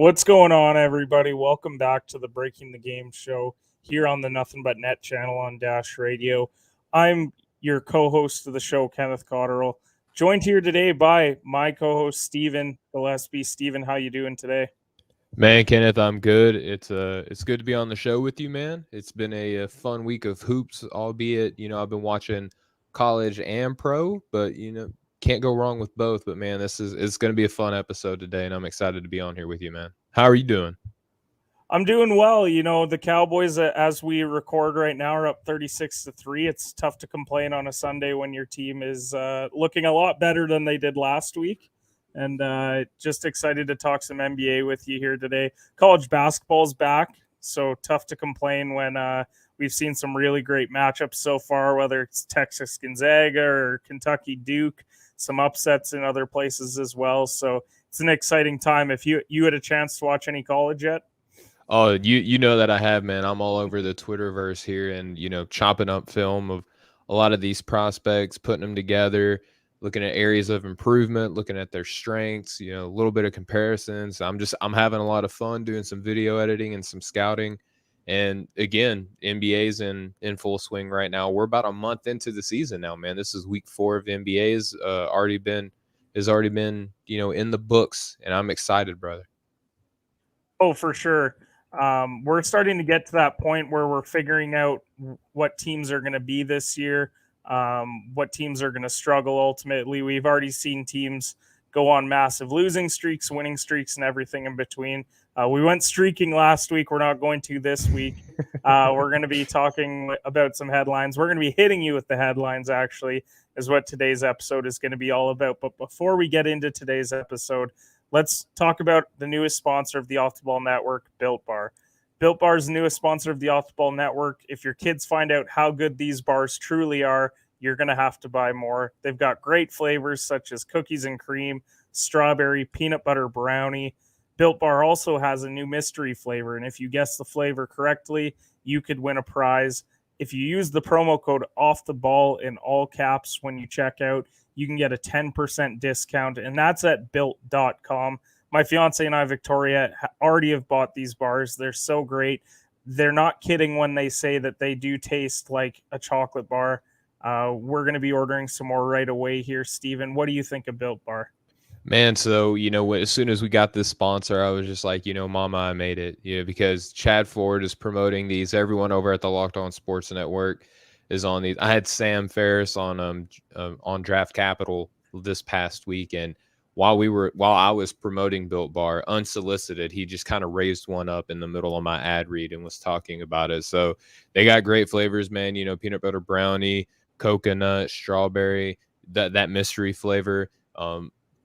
What's going on, everybody? Welcome back to the Breaking the Game show here on the Nothing But Net channel on Dash Radio. I'm your co-host of the show, Kenneth Cotterill, joined here today by my co-host, Stephen Gillespie. Stephen, how you doing today? Man, Kenneth, I'm good. It's good to be on the show with you, man. It's been a fun week of hoops, albeit, I've been watching college and pro, but, can't go wrong with both. But, man, it's going to be a fun episode today, and I'm excited to be on here with you, man. How are you doing? I'm doing well. The Cowboys, as we record right now, are up 36-3. It's tough to complain on a Sunday when your team is looking a lot better than they did last week. And just excited to talk some NBA with you here today. College basketball's back, so tough to complain when we've seen some really great matchups so far, whether it's Texas Gonzaga or Kentucky Duke, some upsets in other places as well. So it's an exciting time. If you had a chance to watch any college yet? Oh, you know that I have, man. I'm all over the Twitterverse here and, chopping up film of a lot of these prospects, putting them together, looking at areas of improvement, looking at their strengths, a little bit of comparisons. I'm having a lot of fun doing some video editing and some scouting. And again, NBA's in full swing right now. We're about a month into the season now, man. This is week 4 of the NBA's already been, in the books, and I'm excited, brother. Oh, for sure. We're starting to get to that point where we're figuring out what teams are going to be this year, what teams are going to struggle ultimately. We've already seen teams go on massive losing streaks, winning streaks, and everything in between. We went streaking last week. We're not going to this week. We're going to be talking about some headlines. We're going to be hitting you with the headlines, actually, is what today's episode is going to be all about. But before we get into today's episode, let's talk about the newest sponsor of the Off the Ball Network, Built Bar. Built Bar is the newest sponsor of the Off the Ball Network. If your kids find out how good these bars truly are, you're going to have to buy more. They've got great flavors such as cookies and cream, strawberry, peanut butter brownie. Built Bar also has a new mystery flavor, and if you guess the flavor correctly, you could win a prize. If you use the promo code OFFTHEBALL in all caps when you check out, you can get a 10% discount, and that's at built.com. My fiance and I, Victoria, already have bought these bars. They're so great. They're not kidding when they say that they do taste like a chocolate bar. We're going to be ordering some more right away here. Steven, what do you think of Built Bar? Man, so, as soon as we got this sponsor, I was just like, mama, I made it, because Chad Ford is promoting these. Everyone over at the Locked On Sports Network is on these. I had Sam Ferris on Draft Capital this past week, and while I was promoting Built Bar unsolicited, he just kind of raised one up in the middle of my ad read and was talking about it. So they got great flavors, man. Peanut butter brownie, coconut, strawberry, that mystery flavor.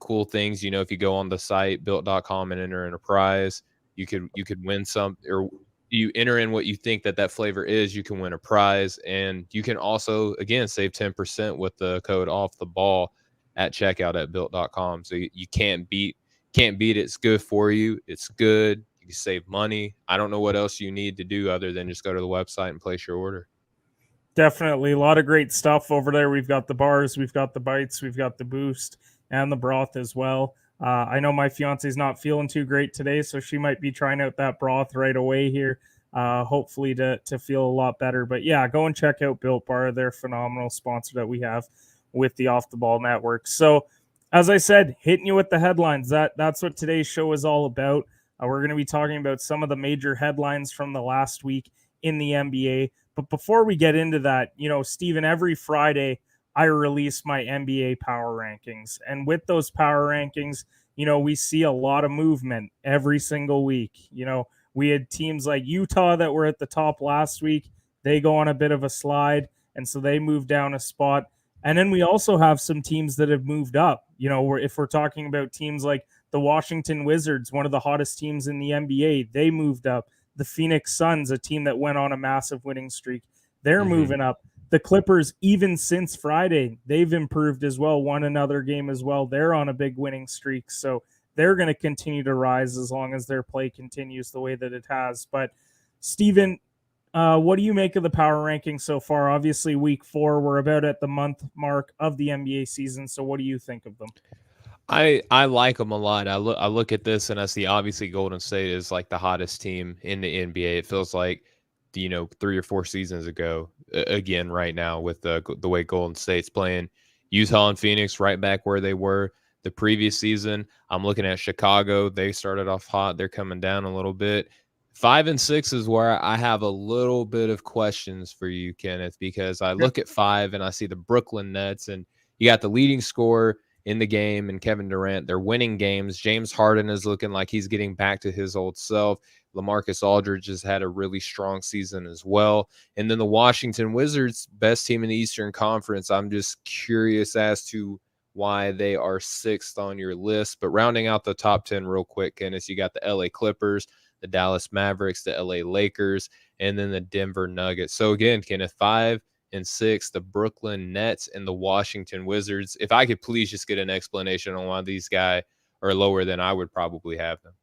Cool things, if you go on the site built.com and enter in a prize, you could win some, or you enter in what you think that flavor is, you can win a prize. And you can also, again, save 10% with the code off the ball at checkout at built.com. So you can't beat it. It's good for you. It's good. You can save money. I don't know what else you need to do other than just go to the website and place your order. Definitely a lot of great stuff over there. We've got the bars, we've got the bites, we've got the boost, and the broth as well. I know my fiance's not feeling too great today, so she might be trying out that broth right away here, hopefully to feel a lot better. But yeah, go and check out Built Bar. They're a phenomenal sponsor that we have with the Off the Ball Network. So as I said, hitting you with the headlines. That's what today's show is all about. We're going to be talking about some of the major headlines from the last week in the NBA. But before we get into that, Steven, every Friday I release my NBA power rankings. And with those power rankings, we see a lot of movement every single week. We had teams like Utah that were at the top last week. They go on a bit of a slide, and so they move down a spot. And then we also have some teams that have moved up. If we're talking about teams like the Washington Wizards, one of the hottest teams in the NBA, they moved up. The Phoenix Suns, a team that went on a massive winning streak, they're moving up. The Clippers, even since Friday, they've improved as well, won another game as well. They're on a big winning streak, so they're going to continue to rise as long as their play continues the way that it has. But, Steven, what do you make of the power rankings so far? Obviously, week 4, we're about at the month mark of the NBA season, so what do you think of them? I like them a lot. I look at this and I see obviously Golden State is like the hottest team in the NBA. It feels like 3 or 4 seasons ago. Again, right now with the way Golden State's playing, Utah and Phoenix right back where they were the previous season. I'm looking at Chicago. They started off hot. They're coming down a little bit. 5 and 6 is where I have a little bit of questions for you, Kenneth, because I look at 5 and I see the Brooklyn Nets, and you got the leading scorer in the game and Kevin Durant. They're winning games. James Harden is looking like he's getting back to his old self. LaMarcus Aldridge has had a really strong season as well. And then the Washington Wizards, best team in the Eastern Conference. I'm just curious as to why they are sixth on your list. But rounding out the top 10 real quick, Kenneth, you got the LA Clippers, the Dallas Mavericks, the LA Lakers, and then the Denver Nuggets. So again, Kenneth, 5 and 6, the Brooklyn Nets and the Washington Wizards. If I could please just get an explanation on why these guys are lower than I would probably have them.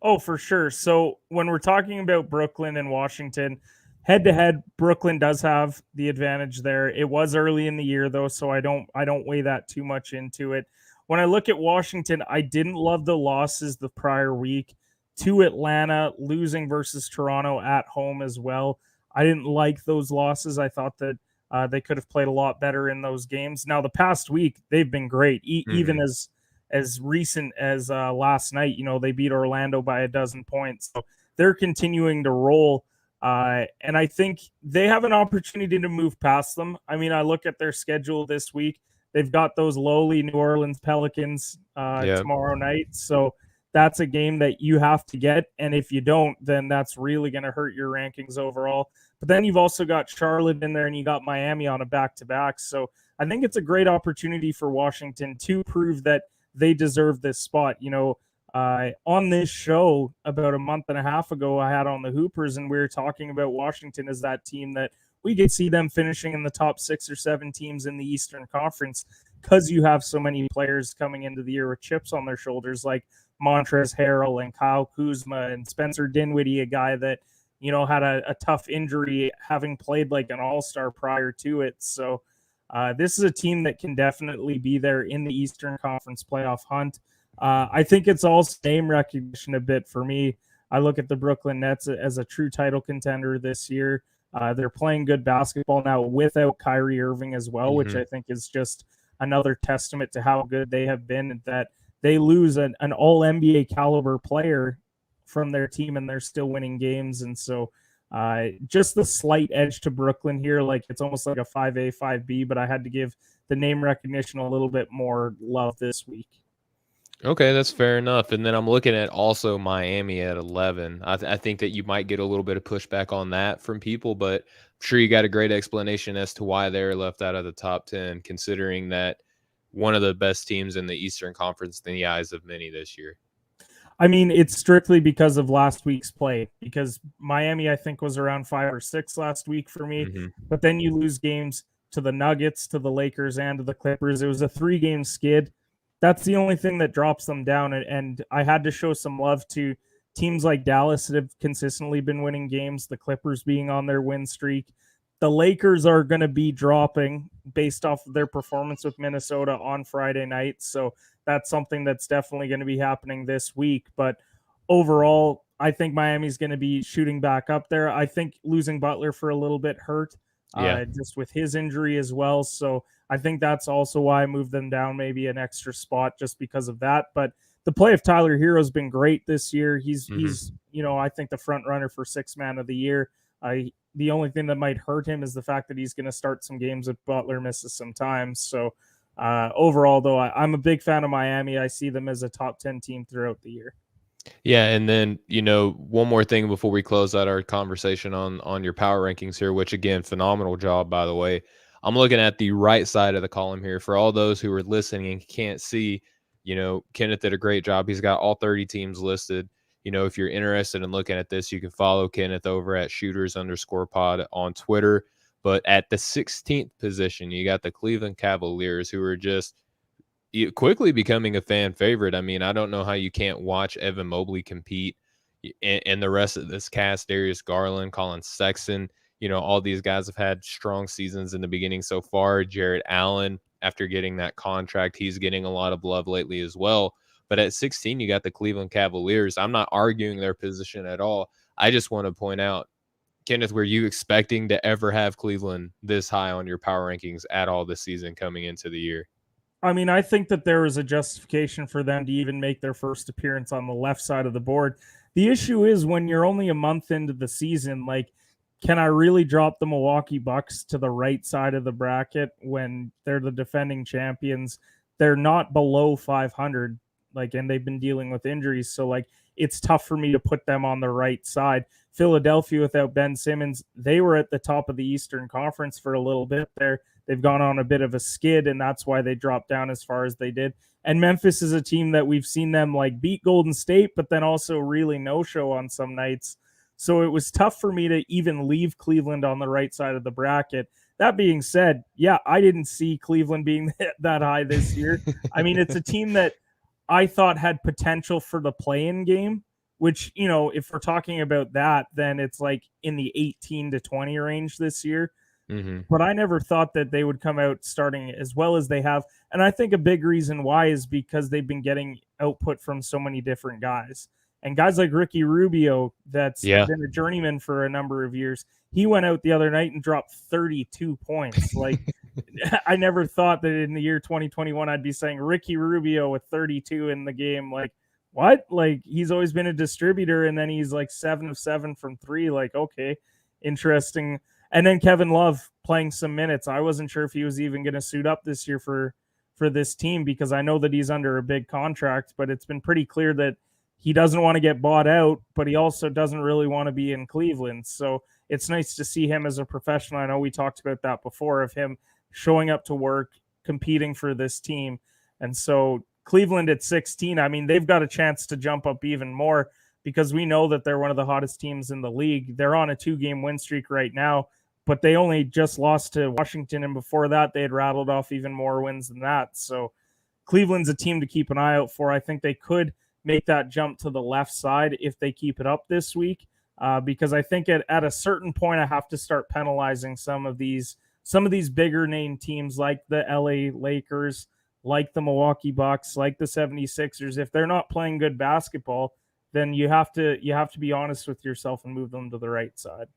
Oh, for sure. So when we're talking about Brooklyn and Washington, head to head, Brooklyn does have the advantage there. It was early in the year though, so I don't weigh that too much into it. When I look at Washington, I didn't love the losses the prior week to Atlanta, losing versus Toronto at home as well. I didn't like those losses. I thought that they could have played a lot better in those games. Now the past week they've been great, even as recent as last night. They beat Orlando by a dozen points, so they're continuing to roll. And I think they have an opportunity to move past them. I mean, I look at their schedule this week. They've got those lowly New Orleans Pelicans tomorrow night. So that's a game that you have to get. And if you don't, then that's really going to hurt your rankings overall. But then you've also got Charlotte in there and you got Miami on a back-to-back. So I think it's a great opportunity for Washington to prove that they deserve this spot. On this show about a month and a half ago, I had on the Hoopers, and we were talking about Washington as that team that we could see them finishing in the top 6 or 7 teams in the Eastern Conference because you have so many players coming into the year with chips on their shoulders like Montrezl Harrell and Kyle Kuzma and Spencer Dinwiddie, a guy that, had a tough injury having played like an all-star prior to it. So this is a team that can definitely be there in the Eastern Conference playoff hunt. I think it's all name recognition a bit for me. I look at the Brooklyn Nets as a true title contender this year. They're playing good basketball now without Kyrie Irving as well, which I think is just another testament to how good they have been, and that they lose an all-NBA caliber player from their team and they're still winning games. And so just the slight edge to Brooklyn here, like it's almost like a 5A, 5B, but I had to give the name recognition a little bit more love this week. Okay, that's fair enough. And then I'm looking at also Miami at 11. I think that you might get a little bit of pushback on that from people, but I'm sure you got a great explanation as to why they're left out of the top 10, considering that one of the best teams in the Eastern Conference in the eyes of many this year. I mean, it's strictly because of last week's play, because Miami, I think, was around 5 or 6 last week for me. But then you lose games to the Nuggets, to the Lakers, and to the Clippers. It was a 3-game skid. That's the only thing that drops them down. And I had to show some love to teams like Dallas that have consistently been winning games, the Clippers being on their win streak. The Lakers are going to be dropping based off of their performance with Minnesota on Friday night. So that's something that's definitely going to be happening this week. But overall, I think Miami's going to be shooting back up there. I think losing Butler for a little bit hurt, just with his injury as well. So I think that's also why I moved them down maybe an extra spot just because of that. But the play of Tyler Hero has been great this year. He's I think the front runner for 6th man of the year. The only thing that might hurt him is the fact that he's going to start some games if Butler misses some time. So overall, though, I'm a big fan of Miami. I see them as a top 10 team throughout the year. Yeah, and then, one more thing before we close out our conversation on your power rankings here, which, again, phenomenal job, by the way. I'm looking at the right side of the column here. For all those who are listening and can't see, Kenneth did a great job. He's got all 30 teams listed. If you're interested in looking at this, you can follow Kenneth over at shooters_pod on Twitter. But at the 16th position, you got the Cleveland Cavaliers, who are just quickly becoming a fan favorite. I mean, I don't know how you can't watch Evan Mobley compete and the rest of this cast, Darius Garland, Colin Sexton. all these guys have had strong seasons in the beginning so far. Jarrett Allen, after getting that contract, he's getting a lot of love lately as well. But at 16, you got the Cleveland Cavaliers. I'm not arguing their position at all. I just want to point out, Kenneth, were you expecting to ever have Cleveland this high on your power rankings at all this season coming into the year? I mean, I think that there is a justification for them to even make their first appearance on the left side of the board. The issue is when you're only a month into the season, like, can I really drop the Milwaukee Bucks to the right side of the bracket when they're the defending champions? They're not below 500, like, and they've been dealing with injuries. So, like, it's tough for me to put them on the right side. Philadelphia without Ben Simmons, they were at the top of the Eastern Conference for a little bit there. They've gone on a bit of a skid, and that's why they dropped down as far as they did. And Memphis is a team that we've seen them like beat Golden State, but then also really no-show on some nights. So it was tough for me to even leave Cleveland on the right side of the bracket. That being said, yeah, I didn't see Cleveland being that high this year. I mean, it's a team that I thought had potential for the play-in game, which, if we're talking about that, then it's like in the 18 to 20 range this year. Mm-hmm. But I never thought that they would come out starting as well as they have. And I think a big reason why is because they've been getting output from so many different guys. And guys like Ricky Rubio, that's been a journeyman for a number of years, he went out the other night and dropped 32 points. Like, I never thought that in the year 2021 I'd be saying Ricky Rubio with 32 in the game. Like, what? Like, he's always been a distributor, and then he's like 7 of 7 from 3. Like, okay, interesting. And then Kevin Love playing some minutes. I wasn't sure if he was even going to suit up this year for this team, because I know that he's under a big contract, but it's been pretty clear that he doesn't want to get bought out, but he also doesn't really want to be in Cleveland. So it's nice to see him as a professional. I know we talked about that before, of him showing up to work, competing for this team. And so Cleveland at 16, I mean, they've got a chance to jump up even more, because we know that they're one of the hottest teams in the league. They're on a 2-game win streak right now, but they only just lost to Washington, and before that, they had rattled off even more wins than that. So Cleveland's a team to keep an eye out for. I think they could make that jump to the left side if they keep it up this week, because I think at a certain point, I have to start penalizing some of these bigger name teams like the LA Lakers, like the Milwaukee Bucks, like the 76ers. If they're not playing good basketball, then you have to be honest with yourself and move them to the right side.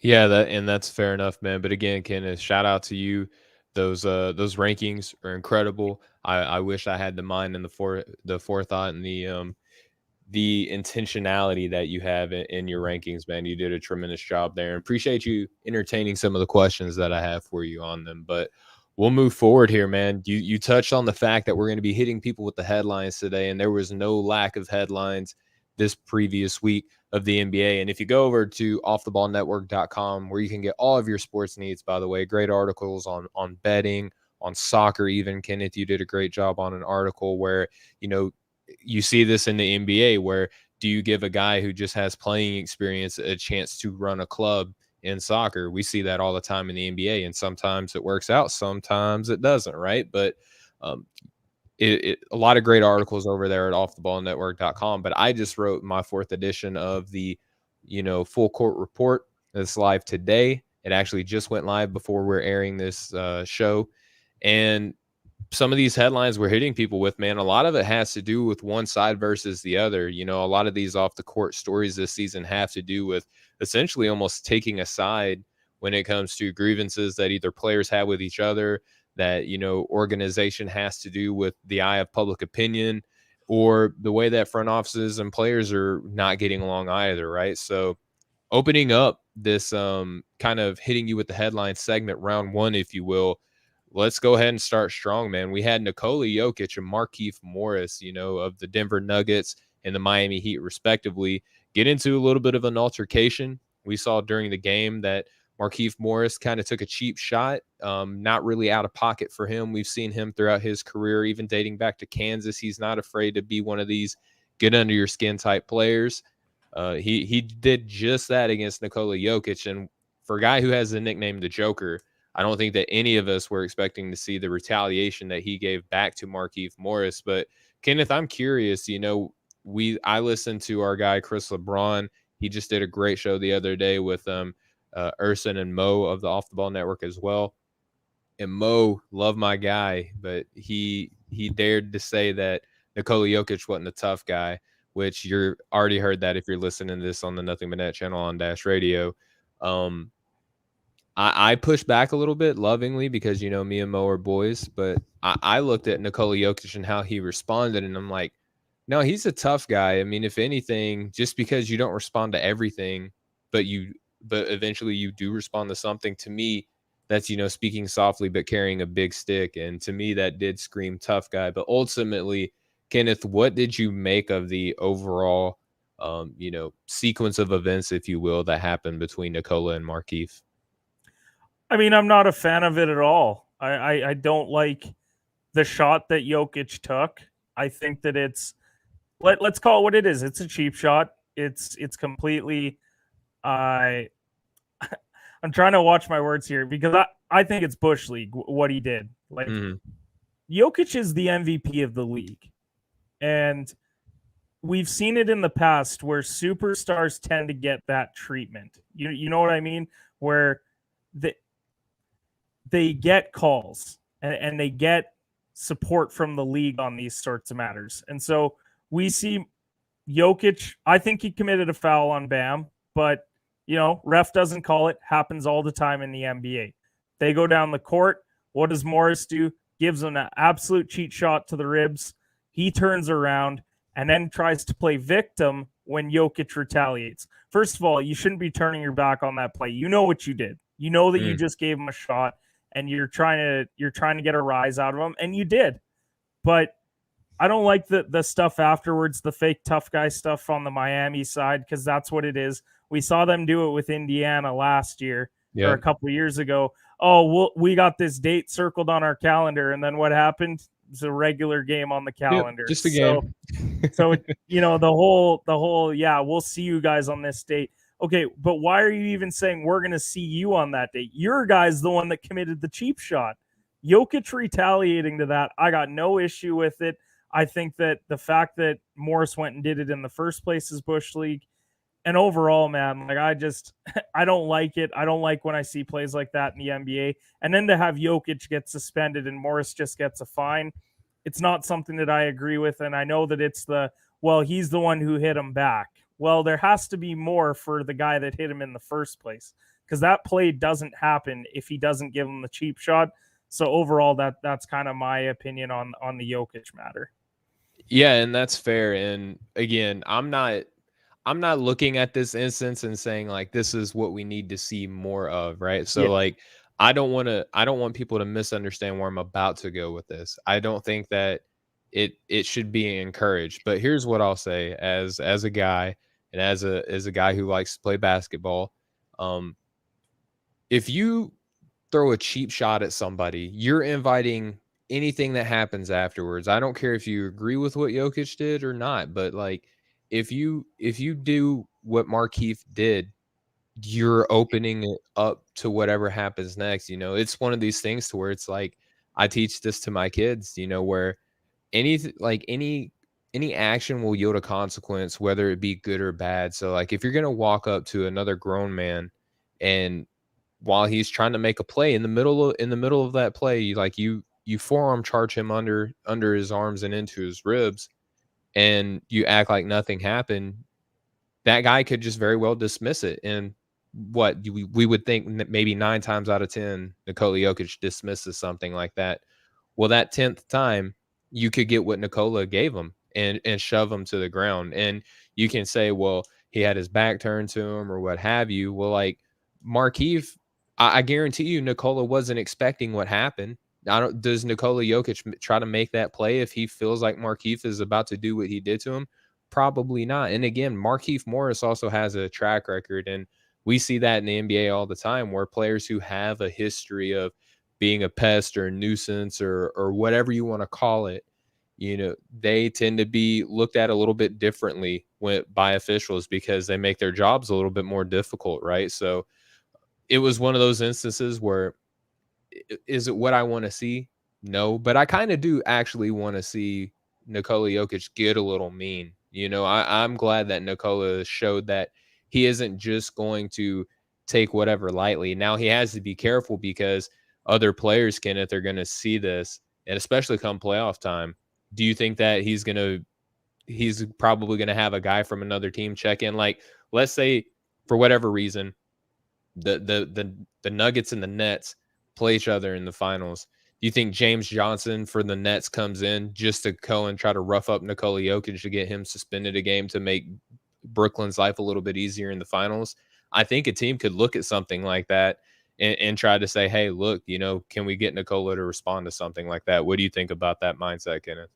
Yeah, that's fair enough, man. But again, Kenneth, shout out to you. Those rankings are incredible. I wish I had the mind and the forethought and the intentionality that you have in your rankings, man. You did a tremendous job there, and appreciate you entertaining some of the questions that I have for you on them. But we'll move forward here, man. You touched on the fact that we're going to be hitting people with the headlines today, and there was no lack of headlines this previous week of the NBA. And if you go over to offtheballnetwork.com, where you can get all of your sports needs, by the way, great articles on betting, on soccer even. Kenneth, you did a great job on an article where, you see this in the NBA, where do you give a guy who just has playing experience a chance to run a club in soccer? We see that all the time in the NBA, and sometimes it works out, sometimes it doesn't, right? But a lot of great articles over there at offtheballnetwork.com. But I just wrote my 4th edition of the, full court report that's live today. It actually just went live before we're airing this show. And some of these headlines we're hitting people with, man, a lot of it has to do with one side versus the other. A lot of these off the court stories this season have to do with essentially almost taking a side when it comes to grievances that either players have with each other, that, organization has to do with the eye of public opinion, or the way that front offices and players are not getting along either, right? So opening up this kind of hitting you with the headline segment, round 1, if you will, let's go ahead and start strong, man. We had Nikola Jokic and Markieff Morris, of the Denver Nuggets and the Miami Heat, respectively, get into a little bit of an altercation. We saw during the game that Markieff Morris kind of took a cheap shot, not really out of pocket for him. We've seen him throughout his career, even dating back to Kansas. He's not afraid to be one of these get under your skin type players. He did just that against Nikola Jokic. And for a guy who has the nickname the Joker, I don't think that any of us were expecting to see the retaliation that he gave back to Markieff Morris. But Kenneth, I'm curious, I listened to our guy, Chris LeBron. He just did a great show the other day with Urson and Mo of the Off the Ball Network as well. And Mo, love my guy, but he dared to say that Nikola Jokic wasn't a tough guy, which you're already heard that if you're listening to this on the Nothing But Net channel on Dash Radio. I pushed back a little bit lovingly because, you know, me and Mo are boys, but I looked at Nikola Jokic and how he responded, and I'm like, no, he's a tough guy. I mean, if anything, just because you don't respond to everything, but eventually you do respond to something, to me, that's, you know, speaking softly but carrying a big stick. And to me, that did scream tough guy. But ultimately, Kenneth, what did you make of the overall, you know, sequence of events, if you will, that happened between Nikola and Markieff? I mean, I'm not a fan of it at all. I don't like the shot that Jokic took. I think that let's call it what it is. It's a cheap shot. It's completely I'm trying to watch my words here because I think it's Bush League what he did. Like Jokic is the MVP of the league. And we've seen it in the past where superstars tend to get that treatment. You know what I mean? Where they get calls and they get support from the league on these sorts of matters. And so we see Jokic, I think he committed a foul on Bam, but, you know, ref doesn't call it. Happens all the time in the NBA. They go down the court. What does Morris do? Gives him an absolute cheat shot to the ribs. He turns around and then tries to play victim when Jokic retaliates. First of all, you shouldn't be turning your back on that play. You know what you did. You know that you just gave him a shot and you're trying to get a rise out of him, and you did. But I don't like the stuff afterwards, the fake tough guy stuff on the Miami side, because that's what it is. We saw them do it with Indiana last year or a couple of years ago. Oh, we got this date circled on our calendar, and then what happened? It was a regular game on the calendar. Yep, just a game. So you know, the whole yeah, we'll see you guys on this date. Okay, but why are you even saying we're going to see you on that date? Your guy's the one that committed the cheap shot. Jokic retaliating to that, I got no issue with it. I think that the fact that Morris went and did it in the first place is Bush League. And overall, man, like I don't like it. I don't like when I see plays like that in the NBA. And then to have Jokic get suspended and Morris just gets a fine, it's not something that I agree with. And I know that it's he's the one who hit him back. Well, there has to be more for the guy that hit him in the first place, because that play doesn't happen if he doesn't give him the cheap shot. So overall, that's kind of my opinion on the Jokic matter. Yeah, and that's fair. And again, I'm not looking at this instance and saying like this is what we need to see more of, right? So like I don't want people to misunderstand where I'm about to go with this. I don't think that it should be encouraged. But here's what I'll say as a guy and as a guy who likes to play basketball. If you throw a cheap shot at somebody, you're inviting anything that happens afterwards. I don't care if you agree with what Jokic did or not, but like if you do what Markieff did, you're opening it up to whatever happens next. You know, it's one of these things to where it's like I teach this to my kids, you know, where any action will yield a consequence, whether it be good or bad. So like if you're gonna walk up to another grown man and while he's trying to make a play in the middle of that play, you forearm charge him under his arms and into his ribs, and you act like nothing happened, that guy could just very well dismiss it. And what we would think maybe 9 times out of 10, Nikola Jokic dismisses something like that. Well, that 10th time, you could get what Nikola gave him and shove him to the ground. And you can say, well, he had his back turned to him or what have you. Well, like Markieff, I guarantee you Nikola wasn't expecting what happened. Does Nikola Jokic try to make that play if he feels like Markieff is about to do what he did to him? Probably not. And again, Markieff Morris also has a track record, and we see that in the NBA all the time, where players who have a history of being a pest or a nuisance or whatever you want to call it, you know, they tend to be looked at a little bit differently by officials because they make their jobs a little bit more difficult, right? So it was one of those instances where, is it what I want to see? No, but I kind of do actually want to see Nikola Jokic get a little mean. You know, I'm glad that Nikola showed that he isn't just going to take whatever lightly. Now he has to be careful because other players, Kenneth, are going to see this, and especially come playoff time. Do you think that he's probably going to have a guy from another team check in? Like, let's say for whatever reason, the Nuggets and the Nets play each other in the finals. Do you think James Johnson for the Nets comes in just to go and try to rough up Nikola Jokic to get him suspended a game to make Brooklyn's life a little bit easier in the finals? I think a team could look at something like that and try to say, hey, look, can we get Nikola to respond to something like that? What do you think about that mindset, Kenneth?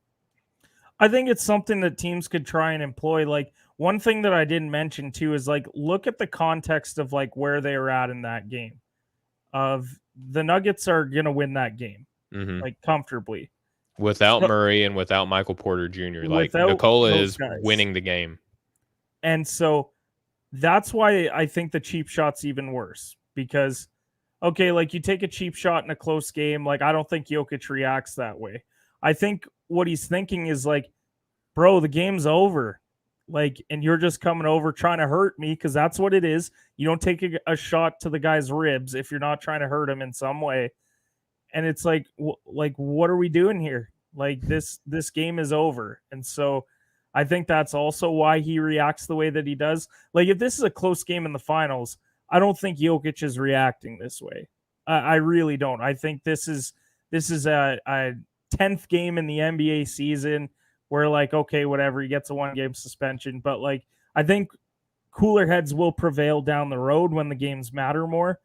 I think it's something that teams could try and employ. Like, one thing that I didn't mention too is, like, look at the context of like where they were at in that game. Of the Nuggets are gonna win that game, like, comfortably. Without Murray and without Michael Porter Jr. Like, Without Nikola those is guys. winning the game. And so that's why I think the cheap shot's even worse. Because, okay, like, you take a cheap shot in a close game, like, I don't think Jokic reacts that way. I think what he's thinking is like, bro, the game's over. Like, and you're just coming over trying to hurt me, because that's what it is. You don't take a shot to the guy's ribs if you're not trying to hurt him in some way. And it's like, what are we doing here? Like, this game is over. And so I think that's also why he reacts the way that he does. Like, if this is a close game in the finals, I don't think Jokic is reacting this way. I really don't. I think this is a 10th game in the NBA season where, like, okay, whatever, he gets a 1-game suspension. But, like, I think cooler heads will prevail down the road when the games matter more.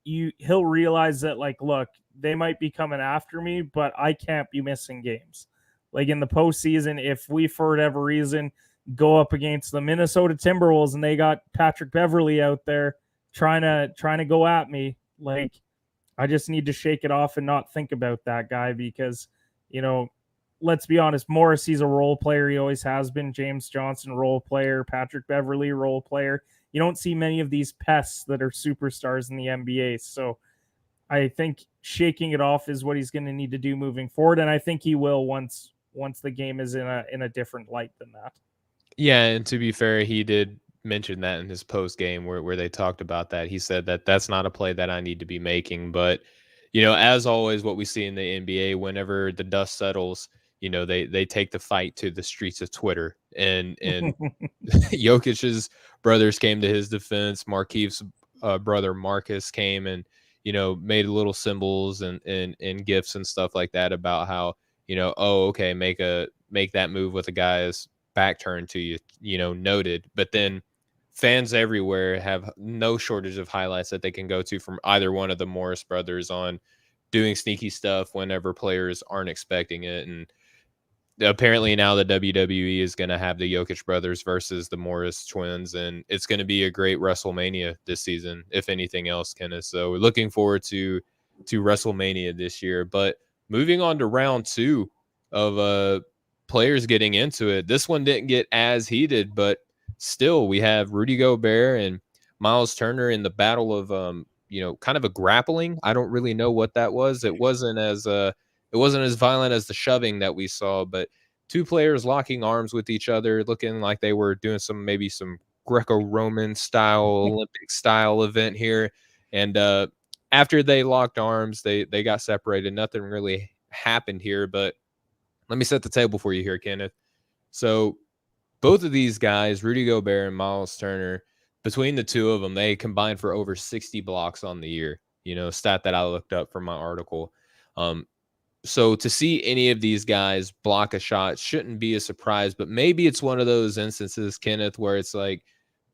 He'll realize that, like, look, they might be coming after me, but I can't be missing games. Like, in the postseason, if we, for whatever reason, go up against the Minnesota Timberwolves and they got Patrick Beverley out there trying to go at me, like, I just need to shake it off and not think about that guy, because, let's be honest, Morrissey's a role player. He always has been. James Johnson, role player. Patrick Beverley, role player. You don't see many of these pests that are superstars in the NBA. So I think shaking it off is what he's going to need to do moving forward. And I think he will once the game is in a different light than that. Yeah, and to be fair, he did mention that in his post game where they talked about that. He said that that's not a play that I need to be making. But, as always, what we see in the NBA, whenever the dust settles, they take the fight to the streets of Twitter. And Jokic's brothers came to his defense. Markeith's brother Marcus came and, made little symbols and gifts and stuff like that about how, oh, okay, make that move with a guy's back turned to you, noted. But then fans everywhere have no shortage of highlights that they can go to from either one of the Morris brothers on doing sneaky stuff whenever players aren't expecting it. And apparently now the WWE is going to have the Jokic brothers versus the Morris twins, and it's going to be a great WrestleMania this season, if anything else, Kenneth. So we're looking forward to WrestleMania this year. But moving on to round 2 of players getting into it, this one didn't get as heated, but still we have Rudy Gobert and Miles Turner in the battle of kind of a grappling. I don't really know what that was. It wasn't as violent as the shoving that we saw, but two players locking arms with each other, looking like they were doing maybe some Greco-Roman style, Olympic style event here. And after they locked arms, they got separated. Nothing really happened here, but let me set the table for you here, Kenneth. So both of these guys, Rudy Gobert and Miles Turner, between the two of them, they combined for over 60 blocks on the year, stat that I looked up from my article. So to see any of these guys block a shot shouldn't be a surprise, but maybe it's one of those instances, Kenneth, where it's like,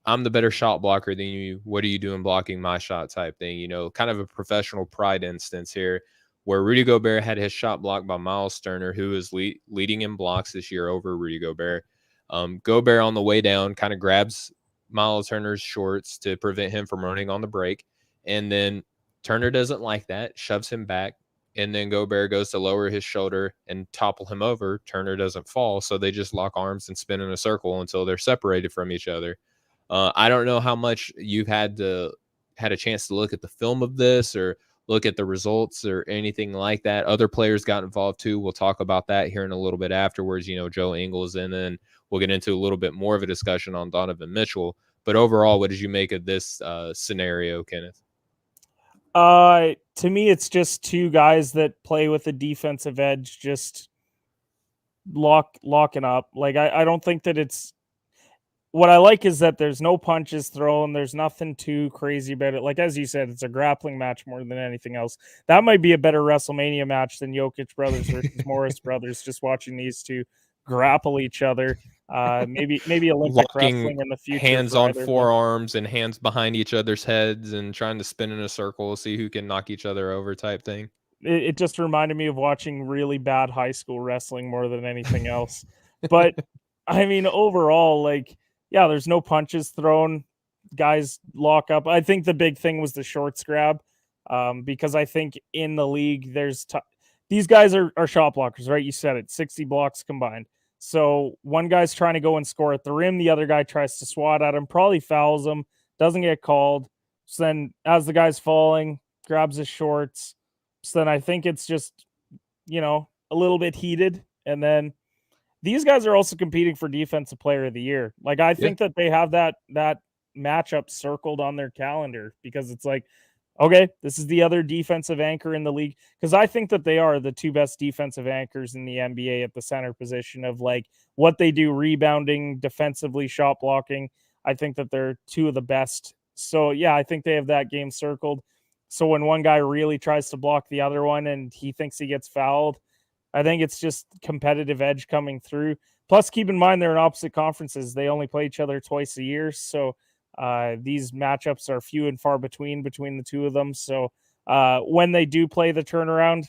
I'm the better shot blocker than you. What are you doing blocking my shot type thing? Kind of a professional pride instance here where Rudy Gobert had his shot blocked by Miles Turner, who is leading in blocks this year over Rudy Gobert. Gobert on the way down kind of grabs Miles Turner's shorts to prevent him from running on the break. And then Turner doesn't like that, shoves him back. And then Gobert goes to lower his shoulder and topple him over. Turner doesn't fall. So they just lock arms and spin in a circle until they're separated from each other. I don't know how much you've had a chance to look at the film of this or look at the results or anything like that. Other players got involved too. We'll talk about that here in a little bit afterwards. Joe Ingles, and then we'll get into a little bit more of a discussion on Donovan Mitchell. But overall, what did you make of this scenario, Kenneth? To me, it's just two guys that play with a defensive edge, just locking up. Like I don't think that it's what I like is that there's no punches thrown. There's nothing too crazy about it. Like as you said, it's a grappling match more than anything else. That might be a better WrestleMania match than Jokic brothers versus Morris brothers. Just watching these two grapple each other. Maybe Olympic Locking wrestling in the future hands for on either of them. forearms and hands behind each other's heads and trying to spin in a circle, see who can knock each other over type thing. It just reminded me of watching really bad high school wrestling more than anything else. But I mean, overall, like, yeah, there's no punches thrown. Guys lock up. I think the big thing was the shorts grab, because I think in the league, these guys are shot blockers, right? You said it, 60 blocks combined. So one guy's trying to go and score at the rim. The other guy tries to swat at him, probably fouls him, doesn't get called. So then as the guy's falling, grabs his shorts. So then I think it's just, a little bit heated. And then these guys are also competing for defensive player of the year. Like I think that they have that matchup circled on their calendar because it's like, okay, this is the other defensive anchor in the league. Because I think that they are the two best defensive anchors in the NBA at the center position of like what they do, rebounding, defensively, shot blocking. I think that they're two of the best. So yeah, I think they have that game circled. So when one guy really tries to block the other one and he thinks he gets fouled, I think it's just competitive edge coming through. Plus, keep in mind they're in opposite conferences. They only play each other twice a year. So these matchups are few and far between the two of them. So when they do play the turnaround,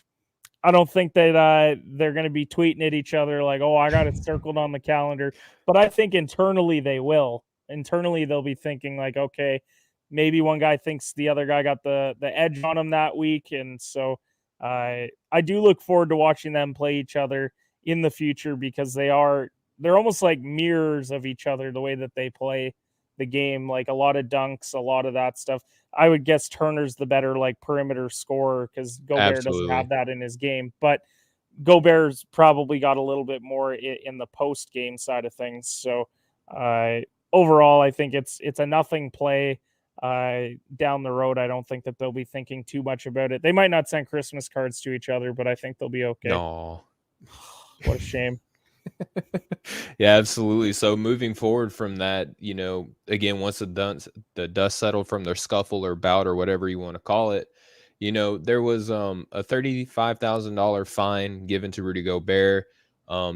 I don't think that they're going to be tweeting at each other like, oh, I got it circled on the calendar. But I think internally they will. Internally, they'll be thinking like, okay, maybe one guy thinks the other guy got the edge on him that week. And so I do look forward to watching them play each other in the future because they're almost like mirrors of each other, the way that they play the game, like a lot of dunks, a lot of that stuff. I would guess Turner's the better like perimeter scorer because Gobert doesn't have that in his game, but Gobert's probably got a little bit more in the post game side of things. So overall, I think it's a nothing play down the road. I don't think that they'll be thinking too much about it. They might not send Christmas cards to each other, but I think they'll be okay. No. What a shame. Yeah, absolutely. So moving forward from that, again, once the dust settled from their scuffle or bout or whatever you want to call it, there was a $35,000 fine given to Rudy Gobert.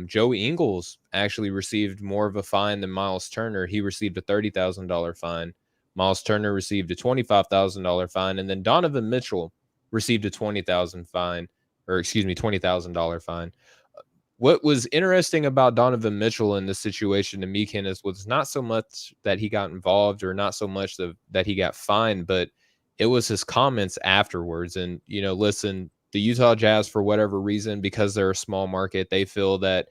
Joey Ingles actually received more of a fine than Miles Turner. He received a $30,000 fine. Miles Turner received a $25,000 fine, and then Donovan Mitchell received a $20,000 fine. What was interesting about Donovan Mitchell in this situation to me, Kenneth, was not so much that he got involved or not so much that he got fined, but it was his comments afterwards. And, listen, the Utah Jazz, for whatever reason, because they're a small market, they feel that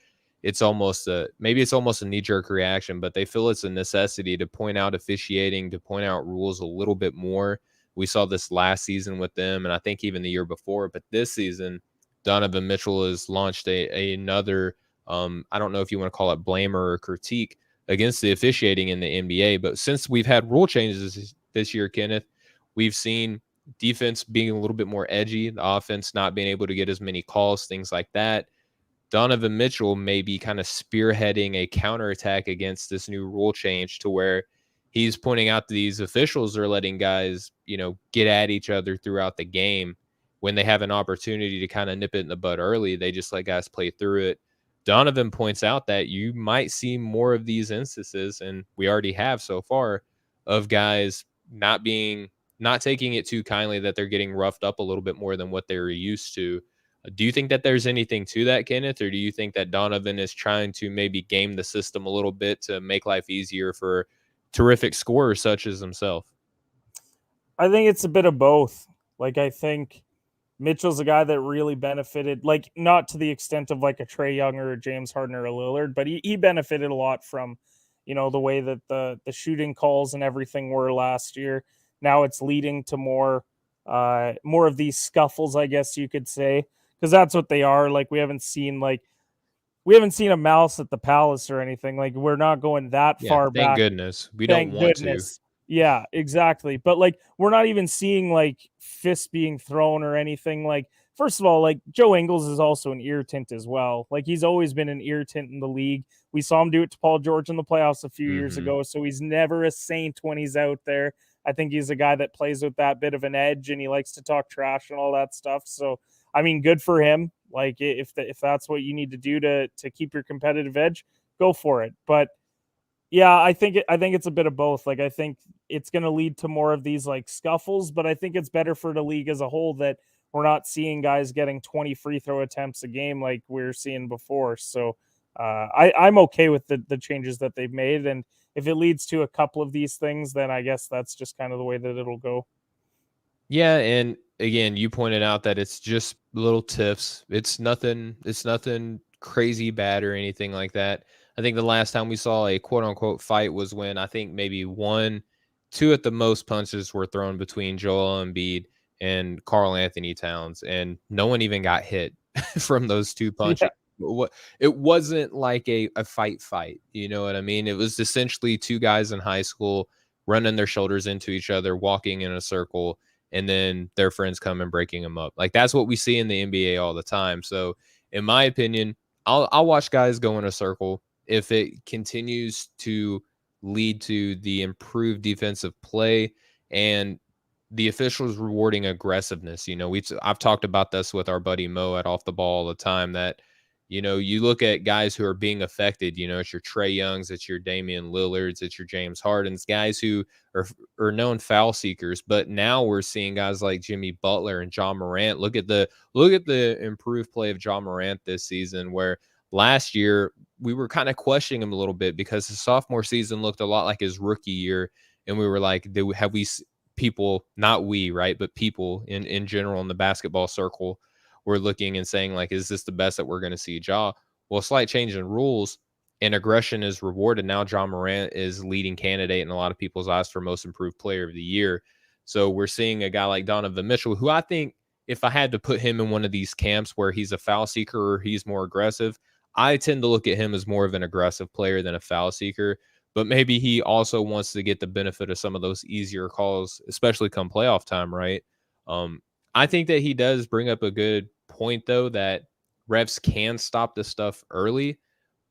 maybe it's almost a knee-jerk reaction, but they feel it's a necessity to point out officiating, to point out rules a little bit more. We saw this last season with them, and I think even the year before, but this season, Donovan Mitchell has launched another, I don't know if you want to call it blame or critique against the officiating in the NBA. But since we've had rule changes this year, Kenneth, we've seen defense being a little bit more edgy, the offense not being able to get as many calls, things like that. Donovan Mitchell may be kind of spearheading a counterattack against this new rule change to where he's pointing out that these officials are letting guys, get at each other throughout the game. When they have an opportunity to kind of nip it in the bud early, they just let guys play through it. Donovan points out that you might see more of these instances, and we already have so far, of guys not taking it too kindly, that they're getting roughed up a little bit more than what they were used to. Do you think that there's anything to that, Kenneth, or do you think that Donovan is trying to maybe game the system a little bit to make life easier for terrific scorers such as himself? I think it's a bit of both. Like, I think Mitchell's a guy that really benefited, like not to the extent of like a Trae Young or a James Harden or a Lillard, but he benefited a lot from, the way that the shooting calls and everything were last year. Now it's leading to more of these scuffles, I guess you could say, because that's what they are. Like we haven't seen like we haven't seen a mouse at the palace or anything. Like, we're not going that Yeah, far thank back. goodness. We don't Thank want to. goodness. Yeah, exactly. But like, we're not even seeing like fists being thrown or anything. Like, first of all, like, Joe Ingles is also an irritant as well. Like, he's always been an irritant in the league. We saw him do it to Paul George in the playoffs a few years ago. So he's never a saint when he's out there. I think he's a guy that plays with that bit of an edge, and he likes to talk trash and all that stuff. So I mean, good for him. Like, if that's what you need to do to keep your competitive edge, go for it. But yeah, I think it's a bit of both. Like, I think it's going to lead to more of these like scuffles, but I think it's better for the league as a whole that we're not seeing guys getting 20 free throw attempts a game like we were seeing before. So I'm okay with the changes that they've made, and if it leads to a couple of these things, then I guess that's just kind of the way that it'll go. Yeah, and again, you pointed out that it's just little tiffs. It's nothing crazy bad or anything like that. I think the last time we saw a quote unquote fight was when I think maybe one, two at the most punches were thrown between Joel Embiid and Karl Anthony Towns, and no one even got hit from those two punches. Yeah. What it wasn't like a fight, you know what I mean? It was essentially two guys in high school running their shoulders into each other, walking in a circle, and then their friends come and breaking them up. Like, that's what we see in the NBA all the time. So in my opinion, I'll watch guys go in a circle if it continues to lead to the improved defensive play and the officials rewarding aggressiveness. You know, I've talked about this with our buddy Mo at Off the Ball all the time, that you look at guys who are being affected. It's your Trey Youngs, it's your Damian Lillards, it's your James Hardens, guys who are known foul seekers. But now we're seeing guys like Jimmy Butler and John Morant. Look at the improved play of John Morant this season, where last year we were kind of questioning him a little bit because his sophomore season looked a lot like his rookie year, and we were like, have we people, not we, right, but people in general in the basketball circle, we're looking and saying, like, is this the best that we're going to see Ja? Well, slight change in rules and aggression is rewarded. Now John Morant is leading candidate in a lot of people's eyes for most improved player of the year. So we're seeing a guy like Donovan Mitchell, who I think if I had to put him in one of these camps where he's a foul seeker or he's more aggressive, I tend to look at him as more of an aggressive player than a foul seeker. But maybe he also wants to get the benefit of some of those easier calls, especially come playoff time, right? I think that he does bring up a good point, though, that refs can stop this stuff early,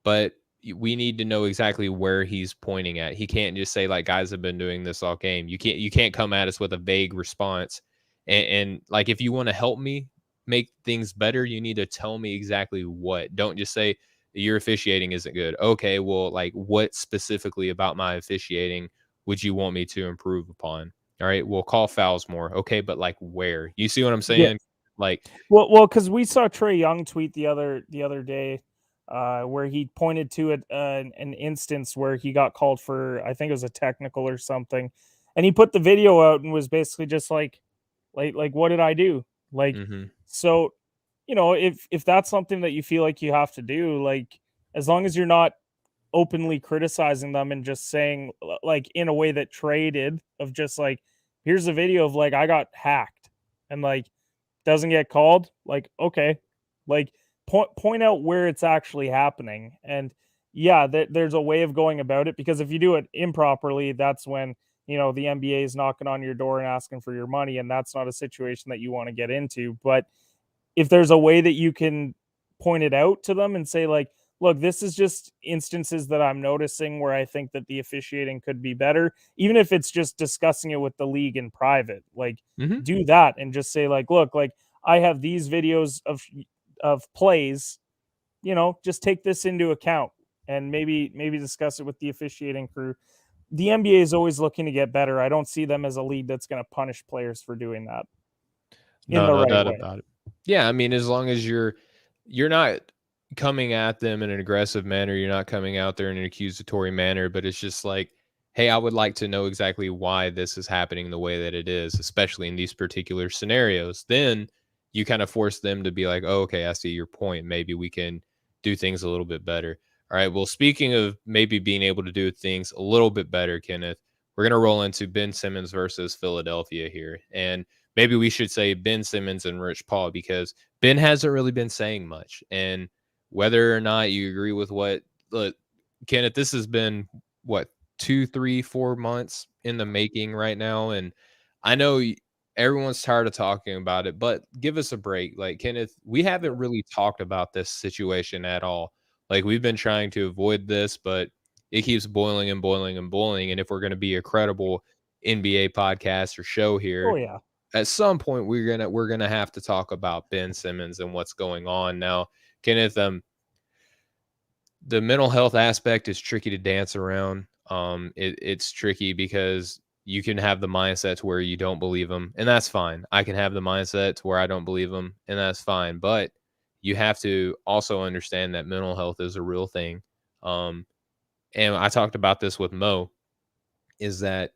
but we need to know exactly where he's pointing at. He can't just say, like, guys have been doing this all game. You can't come at us with a vague response. And like, if you want to help me make things better, you need to tell me exactly what. Don't just say your officiating isn't good. Okay, well, like, what specifically about my officiating would you want me to improve upon? All right, we'll call fouls more. Okay, but like, where? You see what I'm Yeah. saying? Like, Well, because we saw Trey Young tweet the other day, where he pointed to an instance where he got called for, I think it was a technical or something, and he put the video out and was basically just like what did I do? Like, so, if that's something that you feel like you have to do, like, as long as you're not openly criticizing them and just saying, like, in a way that Trey did, of just like, here's a video of, like, I got hacked, and like, doesn't get called, like, okay, like, point out where it's actually happening. And yeah, there's a way of going about it, because if you do it improperly, that's when the NBA is knocking on your door and asking for your money, and that's not a situation that you want to get into. But if there's a way that you can point it out to them and say, like, look, this is just instances that I'm noticing where I think that the officiating could be better, even if it's just discussing it with the league in private, like, do that and just say, like, look, like, I have these videos of plays, just take this into account, and maybe discuss it with the officiating crew. The NBA is always looking to get better. I don't see them as a league that's going to punish players for doing that in no, the no right doubt way. about it. Yeah, I mean, as long as you're not coming at them in an aggressive manner, you're not coming out there in an accusatory manner, but it's just like, hey, I would like to know exactly why this is happening the way that it is, especially in these particular scenarios. Then you kind of force them to be like, oh, okay, I see your point. Maybe we can do things a little bit better. All right. Well, speaking of maybe being able to do things a little bit better, Kenneth, we're going to roll into Ben Simmons versus Philadelphia here. And maybe we should say Ben Simmons and Rich Paul, because Ben hasn't really been saying much. And whether or not you agree with what, look, Kenneth, this has been what, 2, 3, 4 months in the making right now. And I know everyone's tired of talking about it, but give us a break. Like, Kenneth, we haven't really talked about this situation at all. Like, we've been trying to avoid this, but it keeps boiling and boiling and boiling. And if we're going to be a credible NBA podcast or show Oh here, yeah. at some point we're gonna have to talk about Ben Simmons and what's going on now. Kenneth, the mental health aspect is tricky to dance around. It's tricky because you can have the mindset to where you don't believe him, and that's fine. I can have the mindset to where I don't believe him, and that's fine. But you have to also understand that mental health is a real thing. And I talked about this with Mo, is that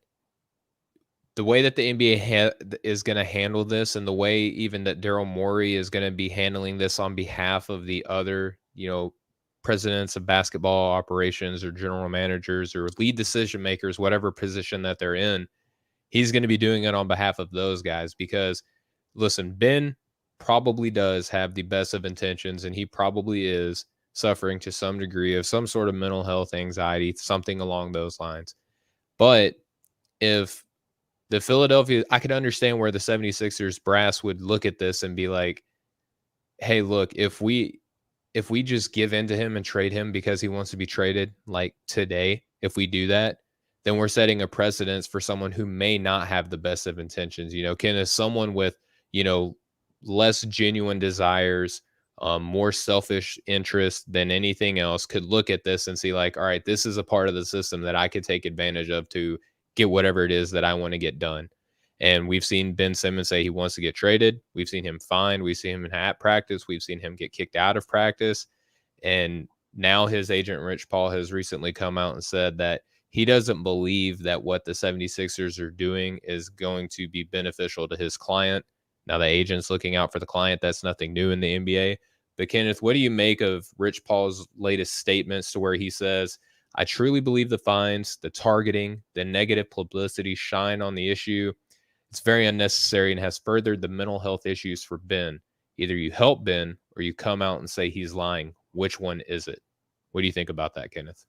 the way that the NBA is going to handle this, and the way even that Daryl Morey is going to be handling this on behalf of the other, presidents of basketball operations or general managers or lead decision makers, whatever position that they're in, he's going to be doing it on behalf of those guys. Because, listen, Ben probably does have the best of intentions, and he probably is suffering to some degree of some sort of mental health anxiety, something along those lines. But if I could understand where the 76ers brass would look at this and be like, hey, look, if we just give in to him and trade him because he wants to be traded, like today, if we do that, then we're setting a precedence for someone who may not have the best of intentions. Ken is someone with, less genuine desires, more selfish interest than anything else, could look at this and see like, all right, this is a part of the system that I could take advantage of to get whatever it is that I want to get done. And we've seen Ben Simmons say he wants to get traded. We've seen him fined. We've seen him at practice. We've seen him get kicked out of practice. And now his agent, Rich Paul, has recently come out and said that he doesn't believe that what the 76ers are doing is going to be beneficial to his client. Now, the agent's looking out for the client. That's nothing new in the NBA. But, Kenneth, what do you make of Rich Paul's latest statements to where he says, I truly believe the fines, the targeting, the negative publicity shine on the issue. It's very unnecessary and has furthered the mental health issues for Ben. Either you help Ben or you come out and say he's lying. Which one is it? What do you think about that, Kenneth?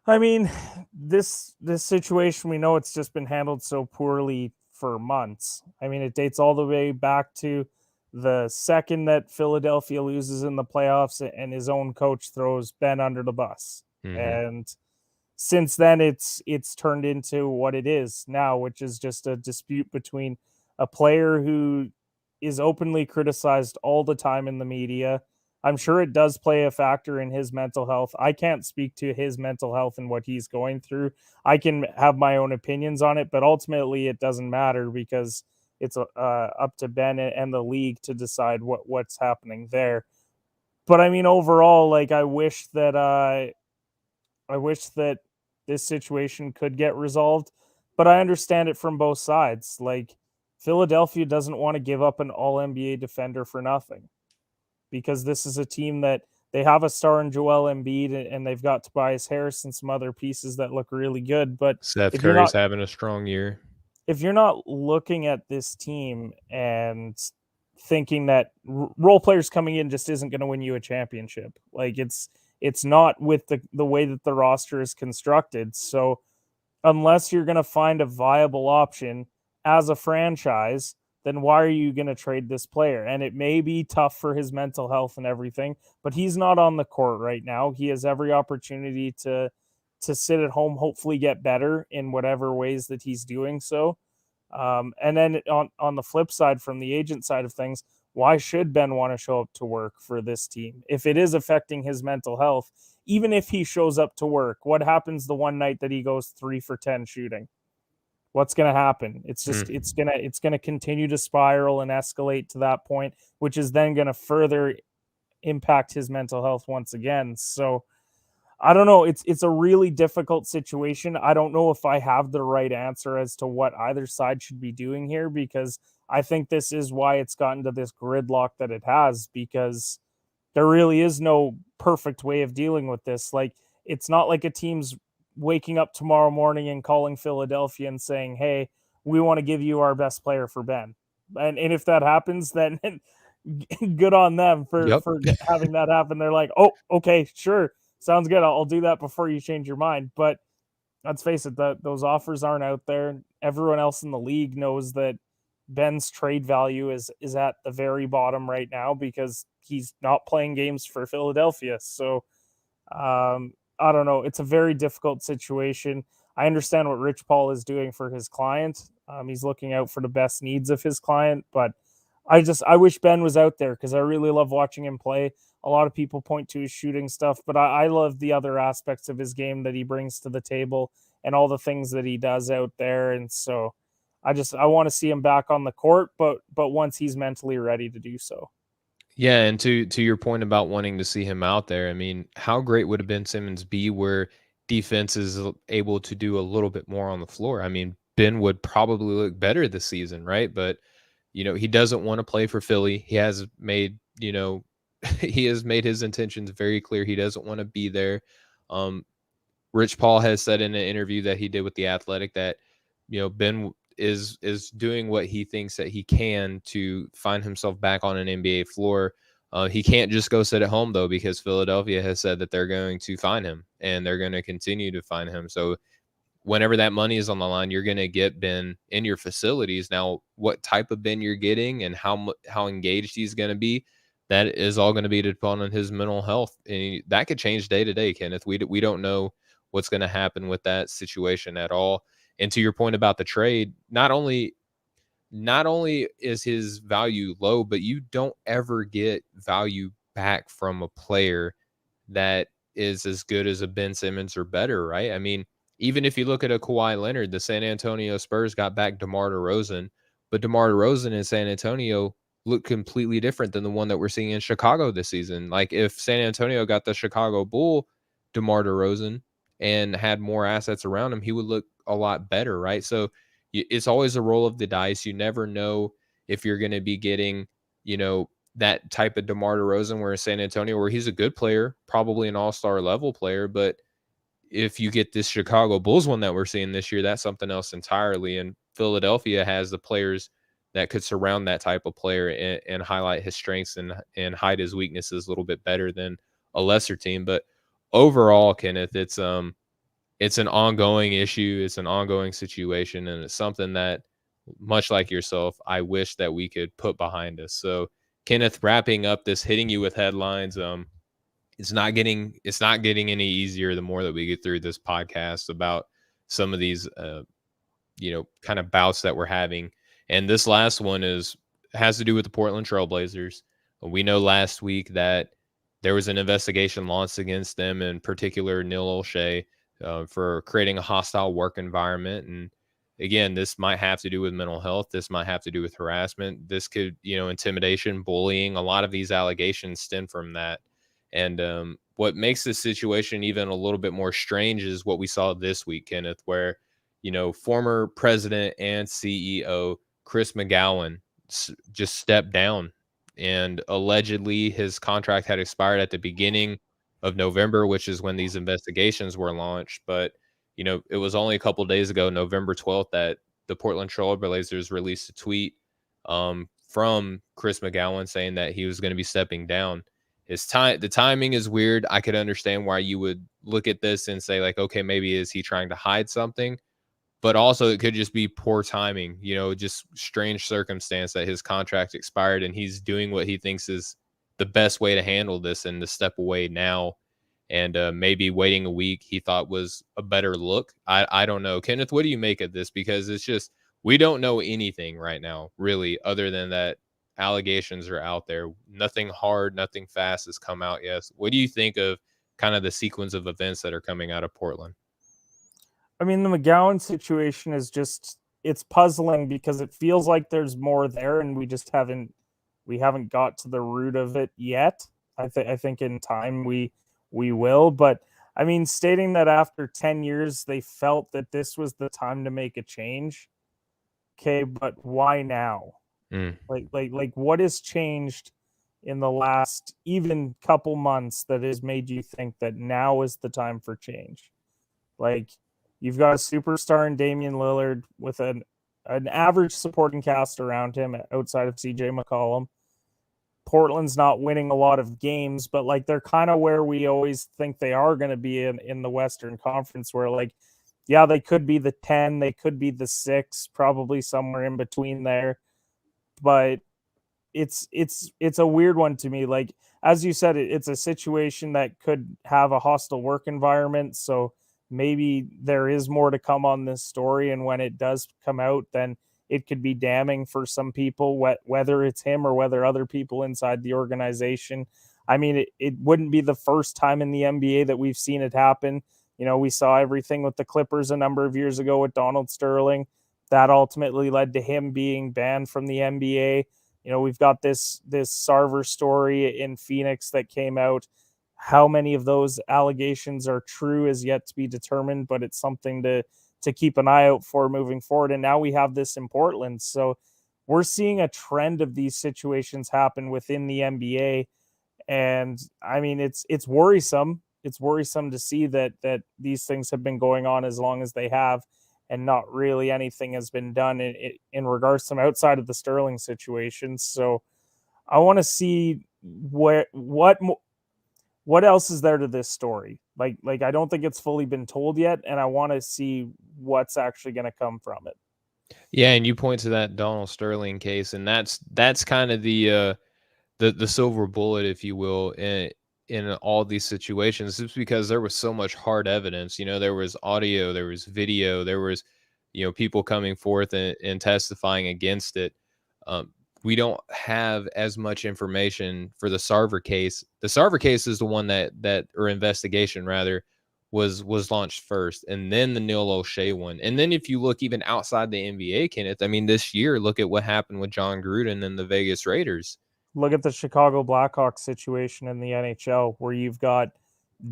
I mean, this situation, we know it's just been handled so poorly for months. I mean, it dates all the way back to the second that Philadelphia loses in the playoffs and his own coach throws Ben under the bus. Mm-hmm. And since then it's turned into what it is now, which is just a dispute between a player who is openly criticized all the time in the media. I'm sure it does play a factor in his mental health. I can't speak to his mental health and what he's going through. I can have my own opinions on it, but ultimately it doesn't matter because it's up to Ben and the league to decide what's happening there. But I mean, overall, like I wish that this situation could get resolved, but I understand it from both sides. Like Philadelphia doesn't want to give up an all NBA defender for nothing, because this is a team that they have a star in Joel Embiid and they've got Tobias Harris and some other pieces that look really good. But Seth Curry's having a strong year. If you're not looking at this team and thinking that role players coming in just isn't going to win you a championship, like it's not with the way that the roster is constructed. So unless you're going to find a viable option as a franchise, then why are you going to trade this player? And it may be tough for his mental health and everything, but he's not on the court right now. He has every opportunity to sit at home, hopefully get better in whatever ways that he's doing so. And then on the flip side, from the agent side of things, why should Ben want to show up to work for this team? If it is affecting his mental health, even if he shows up to work, what happens the one night that he goes 3 for 10 shooting? What's going to happen? It's just, it's going to continue to spiral and escalate to that point, which is then going to further impact his mental health once again. So I don't know. It's a really difficult situation. I don't know if I have the right answer as to what either side should be doing here, because I think this is why it's gotten to this gridlock that it has, because there really is no perfect way of dealing with this. Like, it's not like a team's waking up tomorrow morning and calling Philadelphia and saying, hey, we want to give you our best player for Ben. And if that happens, then good on them for Yep. for having that happen. They're like, oh, okay, sure, sounds good. I'll do that before you change your mind. But let's face it, those offers aren't out there. Everyone else in the league knows that Ben's trade value is at the very bottom right now because he's not playing games for Philadelphia. So I don't know. It's a very difficult situation. I understand what Rich Paul is doing for his client. He's looking out for the best needs of his client, but I wish Ben was out there because I really love watching him play. A lot of people point to his shooting stuff, but I love the other aspects of his game that he brings to the table and all the things that he does out there. And so I want to see him back on the court, but once he's mentally ready to do so. Yeah, and to your point about wanting to see him out there, I mean, how great would have Ben Simmons be where defense is able to do a little bit more on the floor? I mean, Ben would probably look better this season, right? But he doesn't want to play for Philly. He has made, he has made his intentions very clear. He doesn't want to be there. Um, Rich Paul has said in an interview that he did with The Athletic that, Ben is doing what he thinks that he can to find himself back on an NBA floor. He can't just go sit at home though, because Philadelphia has said that they're going to find him and they're going to continue to find him. So whenever that money is on the line, you're going to get Ben in your facilities. Now, what type of Ben you're getting and how engaged he's going to be, that is all going to be dependent on his mental health, and that could change day to day. Kenneth, we don't know what's going to happen with that situation at all. And to your point about the trade, not only is his value low, but you don't ever get value back from a player that is as good as a Ben Simmons or better, right? I mean, even if you look at a Kawhi Leonard, the San Antonio Spurs got back DeMar DeRozan, but DeMar DeRozan in San Antonio looked completely different than the one that we're seeing in Chicago this season. Like if San Antonio got the Chicago Bull DeMar DeRozan and had more assets around him, he would look a lot better, right? So it's always a roll of the dice. You never know if you're going to be getting, that type of DeMar DeRozan where in San Antonio, where he's a good player, probably an all-star level player. But if you get this Chicago Bulls one that we're seeing this year, that's something else entirely. And Philadelphia has the players that could surround that type of player and highlight his strengths and hide his weaknesses a little bit better than a lesser team. But overall, Kenneth, it's an ongoing issue. It's an ongoing situation. And it's something that, much like yourself, I wish that we could put behind us. So, Kenneth, wrapping up this hitting you with headlines, it's not getting any easier the more that we get through this podcast about some of these kind of bouts that we're having. And this last one has to do with the Portland Trailblazers. We know last week that there was an investigation launched against them, in particular Neil Olshey, for creating a hostile work environment. And again, this might have to do with mental health. This might have to do with harassment. This could, intimidation, bullying. A lot of these allegations stem from that. And what makes this situation even a little bit more strange is what we saw this week, Kenneth, where, former president and CEO Chris McGowan just stepped down. And allegedly his contract had expired at the beginning of November, which is when these investigations were launched. But it was only a couple of days ago, November 12th, that the Portland Trailblazers released a tweet from Chris McGowan saying that he was going to be stepping down. The timing is weird. I could understand why you would look at this and say, like, okay, maybe is he trying to hide something? But also it could just be poor timing, just strange circumstance that his contract expired and he's doing what he thinks is the best way to handle this and to step away now. And maybe waiting a week he thought was a better look. I don't know. Kenneth, what do you make of this? Because it's just, we don't know anything right now, really, other than that allegations are out there. Nothing hard, nothing fast has come out yet. What do you think of kind of the sequence of events that are coming out of Portland? I mean, the McGowan situation is it's puzzling because it feels like there's more there and we haven't got to the root of it yet. I think in time we will, but I mean, stating that after 10 years they felt that this was the time to make a change. Okay, but why now? Mm. Like what has changed in the last even couple months that has made you think that now is the time for change? Like, you've got a superstar in Damian Lillard with an average supporting cast around him outside of CJ McCollum. Portland's not winning a lot of games, but like they're kind of where we always think they are going to be in the Western Conference, where like, yeah, they could be the 10, they could be the 6, probably somewhere in between there. But it's a weird one to me. Like as you said, it's a situation that could have a hostile work environment. So maybe there is more to come on this story, and when it does come out, then it could be damning for some people, whether it's him or whether other people inside the organization. I mean, it wouldn't be the first time in the NBA that we've seen it happen. You know, we saw everything with the Clippers a number of years ago with Donald Sterling. That ultimately led to him being banned from the NBA. You know, we've got this Sarver story in Phoenix that came out. How many of those allegations are true is yet to be determined, but it's something to keep an eye out for moving forward. And now we have this in Portland. So we're seeing a trend of these situations happen within the NBA. And I mean, it's worrisome. It's worrisome to see that these things have been going on as long as they have, and not really anything has been done in regards to them outside of the Sterling situation. So I want to see what else is there to this story. Like I don't think it's fully been told yet, and I want to see what's actually going to come from it. Yeah, and you point to that Donald Sterling case, and that's kind of the silver bullet, if you will, in all these situations. It's because there was so much hard evidence. You know, there was audio, there was video, there was, you know, people coming forth and testifying against it. We don't have as much information for the Sarver case. The Sarver case is the one that or investigation rather was launched first, and then the Neil O'Shea one. And then if you look even outside the NBA, Kenneth, I mean, this year, look at what happened with John Gruden and the Vegas Raiders. Look at the Chicago Blackhawks situation in the NHL, where you've got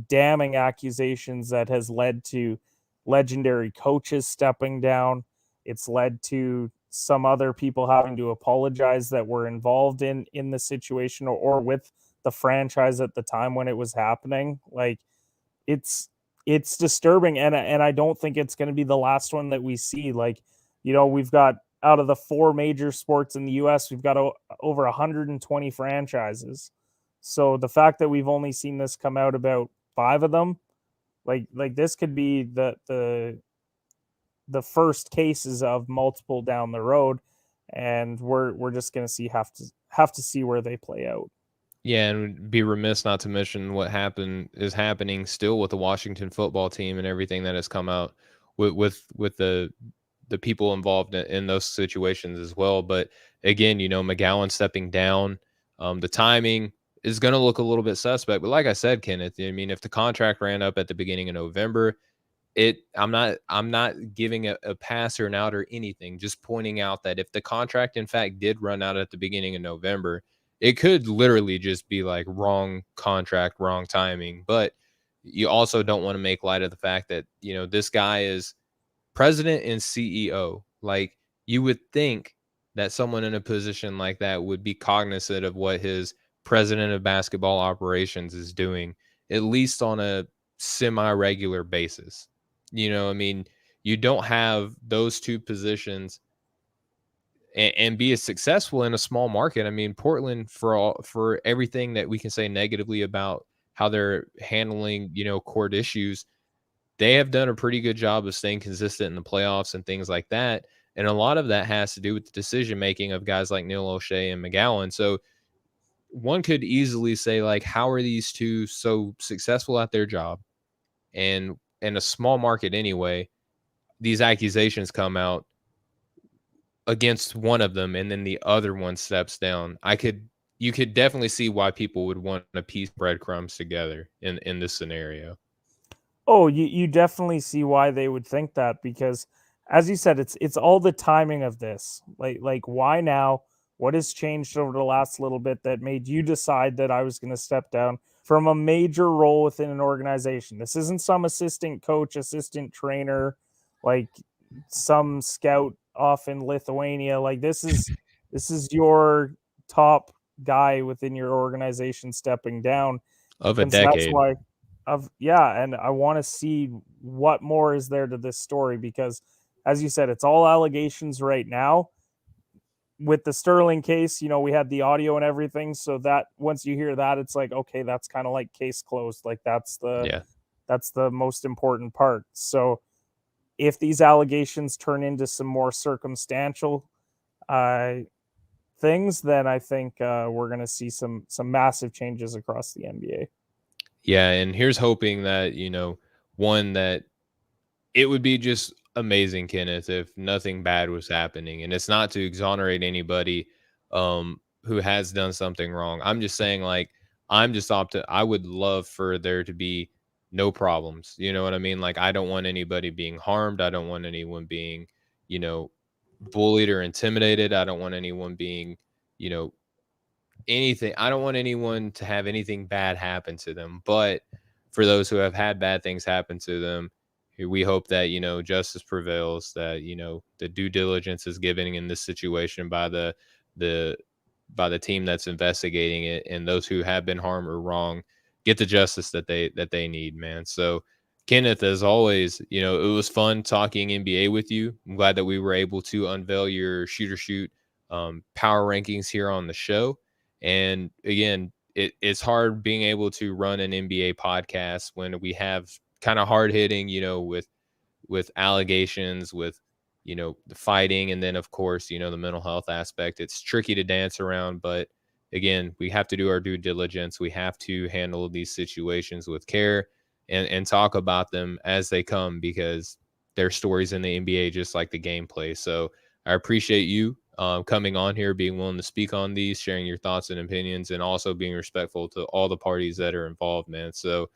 damning accusations that has led to legendary coaches stepping down. It's led to some other people having to apologize that were involved in the situation, or with the franchise at the time when it was happening. Like it's disturbing, and I don't think it's going to be the last one that we see. Like, you know, we've got, out of the 4 major sports in the US, we've got over 120 franchises. So the fact that we've only seen this come out about 5 of them, like this could be the first cases of multiple down the road, and we're just going to have to see where they play out. Yeah, and be remiss not to mention what is happening still with the Washington football team and everything that has come out with the people involved in those situations as well. But again, you know, McGowan stepping down, the timing is going to look a little bit suspect. But like I said, Kenneth, I mean, if the contract ran up at the beginning of November, I'm not giving a pass or an out or anything, just pointing out that if the contract in fact did run out at the beginning of November, it could literally just be like wrong contract, wrong timing. But you also don't want to make light of the fact that, you know, this guy is president and CEO. Like, you would think that someone in a position like that would be cognizant of what his president of basketball operations is doing, at least on a semi-regular basis. You know, I mean, you don't have those two positions and be as successful in a small market. I mean, Portland, for everything that we can say negatively about how they're handling, you know, court issues, they have done a pretty good job of staying consistent in the playoffs and things like that. And a lot of that has to do with the decision making of guys like Neil O'Shea and McGowan. So one could easily say, like, how are these two so successful at their job? And in a small market anyway, these accusations come out against one of them, and then the other one steps down. You could definitely see why people would want to piece breadcrumbs together in this scenario. Oh, you definitely see why they would think that, because as you said, it's all the timing of this. Like why now? What has changed over the last little bit that made you decide that I was going to step down from a major role within an organization? This isn't some assistant coach, assistant trainer, like some scout off in Lithuania. Like this is your top guy within your organization stepping down. Of a And so that's decade. why and I want to see what more is there to this story, because as you said, it's all allegations right now. with the Sterling case, we had the audio and everything. So that once you hear that, it's like, okay, that's kind of like case closed. Like that's the most important part. So if these allegations turn into some more circumstantial things, then I think we're going to see some massive changes across the NBA. Yeah, and here's hoping that, one, that it would be just amazing, Kenneth, if nothing bad was happening. And it's not to exonerate anybody who has done something wrong. I'm just saying, like, I would love for there to be no problems. You know what I mean? Like, I don't want anybody being harmed. I don't want anyone being, you know, bullied or intimidated. I don't want anyone being, you know, anything. I don't want anyone to have anything bad happen to them. But for those who have had bad things happen to them, we hope that, justice prevails, that, the due diligence is given in this situation by the team that's investigating it, and those who have been harmed or wrong get the justice that they need, man. So, Kenneth, as always, it was fun talking NBA with you. I'm glad that we were able to unveil your shoot power rankings here on the show. And again, it's hard being able to run an NBA podcast when we have kind of hard hitting, with allegations, with, the fighting. And then, of course, the mental health aspect. It's tricky to dance around. But again, we have to do our due diligence. We have to handle these situations with care and talk about them as they come, because they're stories in the NBA, just like the gameplay. So I appreciate you coming on here, being willing to speak on these, sharing your thoughts and opinions, and also being respectful to all the parties that are involved, man. So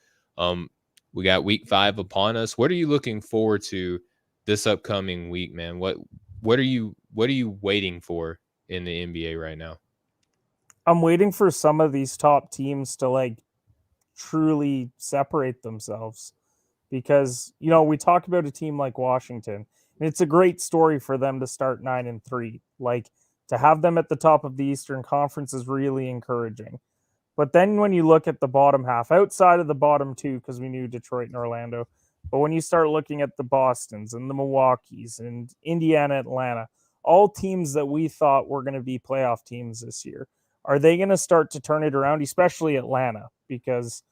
we got week 5 upon us. What are you looking forward to this upcoming week, man? What are you waiting for in the NBA right now? I'm waiting for some of these top teams to like truly separate themselves, because we talk about a team like Washington, and it's a great story for them to start 9-3. Like, to have them at the top of the Eastern Conference is really encouraging. But then when you look at the bottom half, outside of the bottom two, because we knew Detroit and Orlando, but when you start looking at the Bostons and the Milwaukees and Indiana, Atlanta, all teams that we thought were going to be playoff teams this year, are they going to start to turn it around, especially Atlanta? Because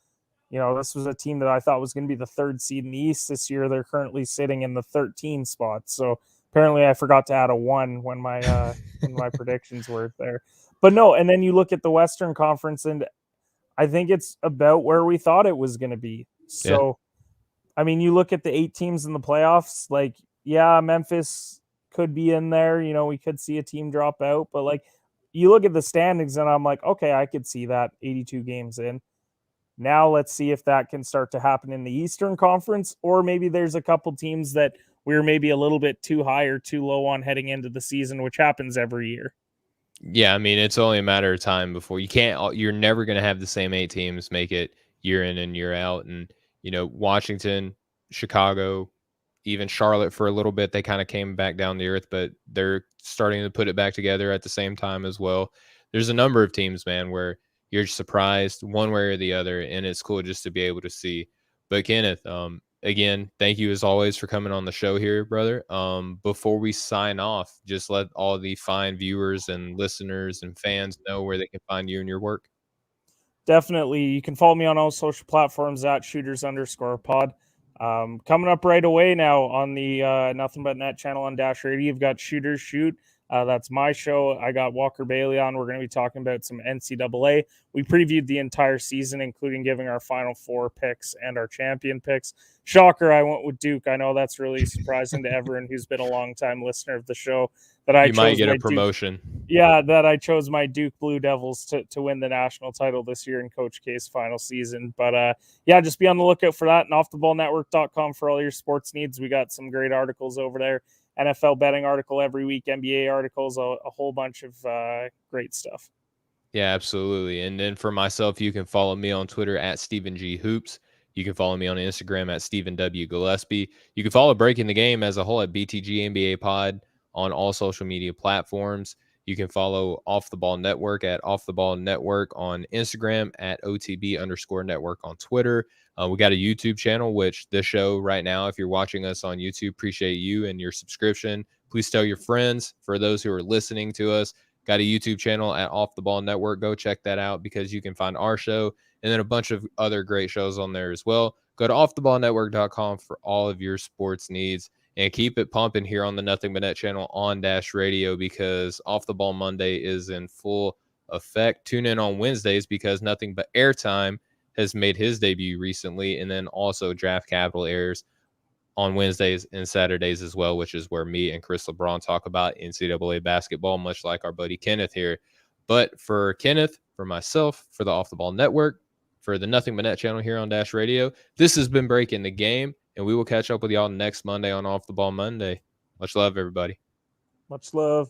this was a team that I thought was going to be the 3rd seed in the East this year. They're currently sitting in the 13 spot. So apparently I forgot to add a 1 when my predictions were there. But no, and then you look at the Western Conference, and I think it's about where we thought it was going to be. So, yeah. I mean, you look at the 8 teams in the playoffs, like, yeah, Memphis could be in there. We could see a team drop out. But, like, you look at the standings, and I'm like, okay, I could see that 82 games in. Now let's see if that can start to happen in the Eastern Conference, or maybe there's a couple teams that we're maybe a little bit too high or too low on heading into the season, which happens every year. Yeah, I mean, it's only a matter of time before you're never going to have the same 8 teams make it year in and year out. And, Washington, Chicago, even Charlotte for a little bit, they kind of came back down the earth, but they're starting to put it back together at the same time as well. There's a number of teams, man, where you're surprised one way or the other, and it's cool just to be able to see. But Kenneth, again, thank you as always for coming on the show here, brother. Before we sign off, just let all the fine viewers and listeners and fans know where they can find you and your work. Definitely. You can follow me on all social platforms at shooters_pod. Coming up right away now on the Nothing But Net channel on Dash Radio, you've got Shooters Shoot. That's my show. I got Walker Bailey on. We're going to be talking about some NCAA. We previewed the entire season, including giving our Final Four picks and our champion picks. Shocker, I went with Duke. I know that's really surprising to everyone who's been a long-time listener of the show. That you might get a promotion. That I chose my Duke Blue Devils to win the national title this year in Coach K's final season. But just be on the lookout for that, and offtheballnetwork.com for all your sports needs. We got some great articles over there. NFL betting article every week, NBA articles, a whole bunch of great stuff. Yeah, absolutely. And then for myself, you can follow me on Twitter at Stephen G. Hoops. You can follow me on Instagram at Stephen W. Gillespie. You can follow Breaking the Game as a whole at BTG NBA Pod on all social media platforms. You can follow Off the Ball Network at Off the Ball Network on Instagram, at OTB_network on Twitter. We got a YouTube channel, which this show right now, if you're watching us on YouTube, appreciate you and your subscription. Please tell your friends. For those who are listening to us, got a YouTube channel at Off the Ball Network. Go check that out because you can find our show and then a bunch of other great shows on there as well. Go to offtheballnetwork.com for all of your sports needs, and keep it pumping here on the Nothing But Net channel on Dash Radio, because Off the Ball Monday is in full effect. Tune in on Wednesdays because Nothing But Airtime has made his debut recently, and then also Draft Capital airs on Wednesdays and Saturdays as well, which is where me and Chris LeBron talk about NCAA basketball, much like our buddy Kenneth here. But for Kenneth, for myself, for the Off the Ball Network, for the Nothing But Net channel here on Dash Radio, this has been Breaking the Game, and we will catch up with y'all next Monday on Off the Ball Monday. Much love, everybody. Much love.